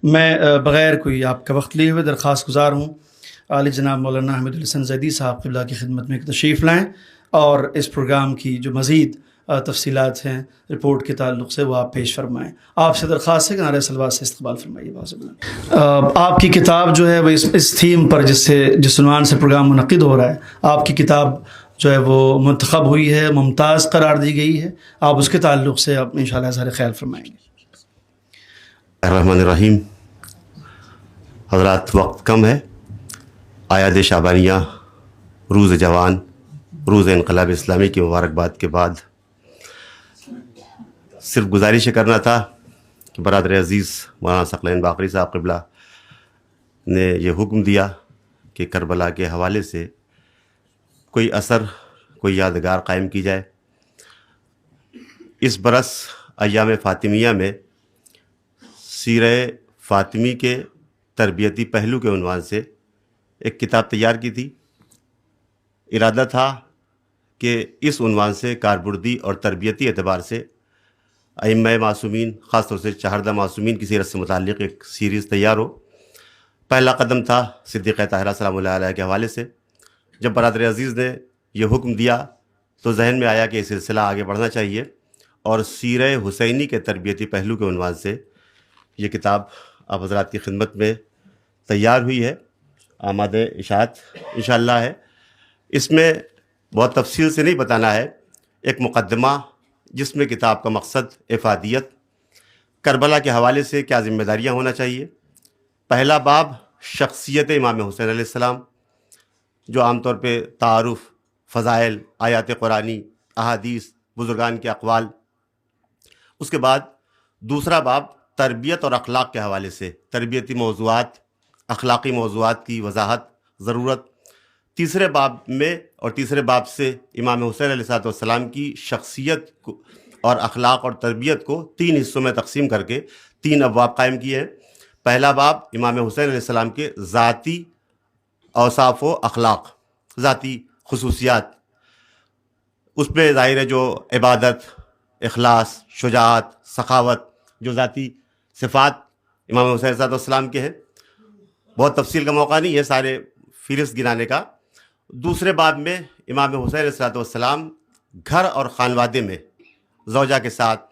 میں بغیر کوئی آپ کا وقت لیے ہوئے درخواست گزار ہوں عالی جناب مولانا حمید الحسن زیدی صاحب قبلہ کی خدمت میں تشریف لائیں اور اس پروگرام کی جو مزید تفصیلات ہیں رپورٹ کے تعلق سے وہ آپ پیش فرمائیں. آپ سے درخواست ہے کہ نعرہ صلوات سے استقبال فرمائیے. آپ کی کتاب جو ہے وہ اس تھیم پر جس عنوان سے پروگرام منعقد ہو رہا ہے، آپ کی کتاب جو ہے وہ منتخب ہوئی ہے، ممتاز قرار دی گئی ہے. آپ اس کے تعلق سے آپ انشاءاللہ اظہار خیال فرمائیں گے. الرحمن الرحیم. حضرات، وقت کم ہے. آیات شعبانیہ، روز جوان، روز انقلاب اسلامی کی مبارکباد کے بعد صرف گزارش کرنا تھا کہ برادر عزیز مولانا ثقلین باقری صاحب قبلہ نے یہ حکم دیا کہ کربلا کے حوالے سے کوئی اثر، کوئی یادگار قائم کی جائے. اس برس ایام فاطمیہ میں سیرہ فاطمی کے تربیتی پہلو کے عنوان سے ایک کتاب تیار کی تھی. ارادہ تھا کہ اس عنوان سے کاربردی اور تربیتی اعتبار سے ائمہ معصومین، خاص طور سے چہاردہ معصومین کی سیرت سے متعلق ایک سیریز تیار ہو. پہلا قدم تھا صدیقہ طاہرہ سلام اللہ علیہ کے حوالے سے. جب برادر عزیز نے یہ حکم دیا تو ذہن میں آیا کہ یہ سلسلہ آگے بڑھنا چاہیے، اور سیرہ حسینی کے تربیتی پہلو کے عنوان سے یہ کتاب آپ حضرات کی خدمت میں تیار ہوئی ہے، آمادہ اشاعت انشاءاللہ ہے. اس میں بہت تفصیل سے نہیں بتانا ہے، ایک مقدمہ جس میں کتاب کا مقصد افادیت، کربلا کے حوالے سے کیا ذمہ داریاں ہونا چاہیے. پہلا باب شخصیت امام حسین علیہ السلام، جو عام طور پہ تعارف، فضائل، آیات قرآنی، احادیث، بزرگان کے اقوال. اس کے بعد دوسرا باب تربیت اور اخلاق کے حوالے سے تربیتی موضوعات، اخلاقی موضوعات کی وضاحت، ضرورت. تیسرے باب سے امام حسین علیہ السلام کی شخصیت کو اور اخلاق اور تربیت کو 3 حصوں میں تقسیم کر کے 3 ابواب قائم کیے ہیں. پہلا باب امام حسین علیہ السلام کے ذاتی اوصاف و اخلاق، ذاتی خصوصیات. اس پہ ظاہر ہے جو عبادت، اخلاص، شجاعت، سخاوت، جو ذاتی صفات امام حسین علیہ السلام کے ہیں. بہت تفصیل کا موقع نہیں ہے سارے فہرست گنانے کا. دوسرے باب میں امام حسین علیہ السلام گھر اور خانوادے میں زوجہ کے ساتھ،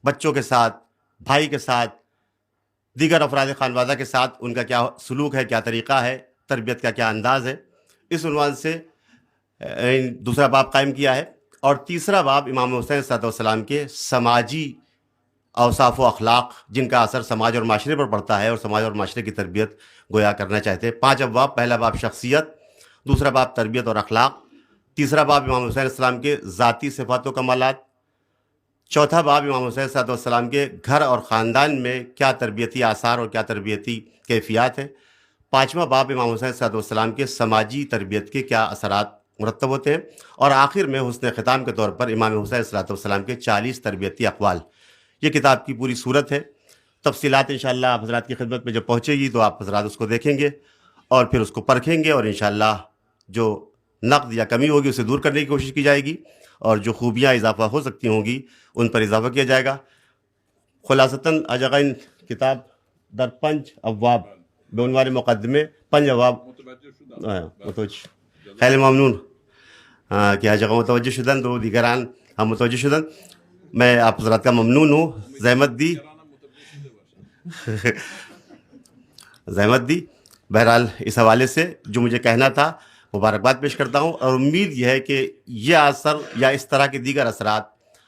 بچوں کے ساتھ، بھائی کے ساتھ، دیگر افراد خانوادہ کے ساتھ ان کا کیا سلوک ہے، کیا طریقہ ہے، تربیت کا کیا انداز ہے، اس عنوان سے دوسرا باب قائم کیا ہے. اور تیسرا باب امام حسین علیہ السلام کے سماجی اوصاف و اخلاق، جن کا اثر سماج اور معاشرے پر پڑتا ہے اور سماج اور معاشرے کی تربیت گویا کرنا چاہتے ہیں. 5 ابواب. پہلا باب شخصیت، دوسرا باب تربیت اور اخلاق، تیسرا باب امام حسین علیہ السلام کے ذاتی صفات و کمالات، چوتھا باب امام حسین علیہ السلام کے گھر اور خاندان میں کیا تربیتی آثار اور کیا تربیتی کیفیات ہیں، پانچواں باب امام حسین علیہ السلام کے سماجی تربیت کے کیا اثرات مرتب ہوتے ہیں، اور آخر میں حسن ختام کے طور پر امام حسین علیہ السلام کے 40 تربیتی اقوال. یہ کتاب کی پوری صورت ہے. تفصیلات انشاءاللہ آپ حضرات کی خدمت میں جب پہنچے گی تو آپ حضرات اس کو دیکھیں گے اور پھر اس کو پرکھیں گے، اور انشاءاللہ جو نقد یا کمی ہوگی اسے دور کرنے کی کوشش کی جائے گی، اور جو خوبیاں اضافہ ہو سکتی ہوں گی ان پر اضافہ کیا جائے گا. خلاصتاً اجغین کتاب در 5 ابواب بعنوان مقدمے 5 ابواب خیلی ممنون کہ اجغا متوجہ شدن دو دیگران ہم متوجہ شدن. میں آپ حضرات کا ممنون ہوں، زحمت دی. بہرحال اس حوالے سے جو مجھے کہنا تھا مبارکباد پیش کرتا ہوں، اور امید یہ ہے کہ یہ اثر یا اس طرح کے دیگر اثرات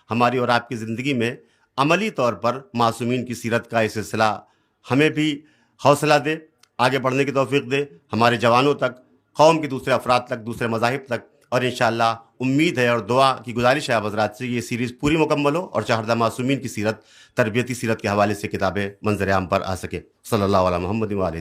ہماری اور آپ کی زندگی میں عملی طور پر معصومین کی سیرت کا یہ سلسلہ ہمیں بھی حوصلہ دے، آگے بڑھنے کی توفیق دے، ہمارے جوانوں تک، قوم کے دوسرے افراد تک، دوسرے مذاہب تک. اور انشاءاللہ امید ہے اور دعا کی گزارش ہے آپ حضرات سے یہ سیریز پوری مکمل ہو اور چہاردہ معصومین کی سیرت، تربیتی سیرت کے حوالے سے کتابیں منظر عام پر آ سکے. صلی اللہ علیہ محمد و آلہ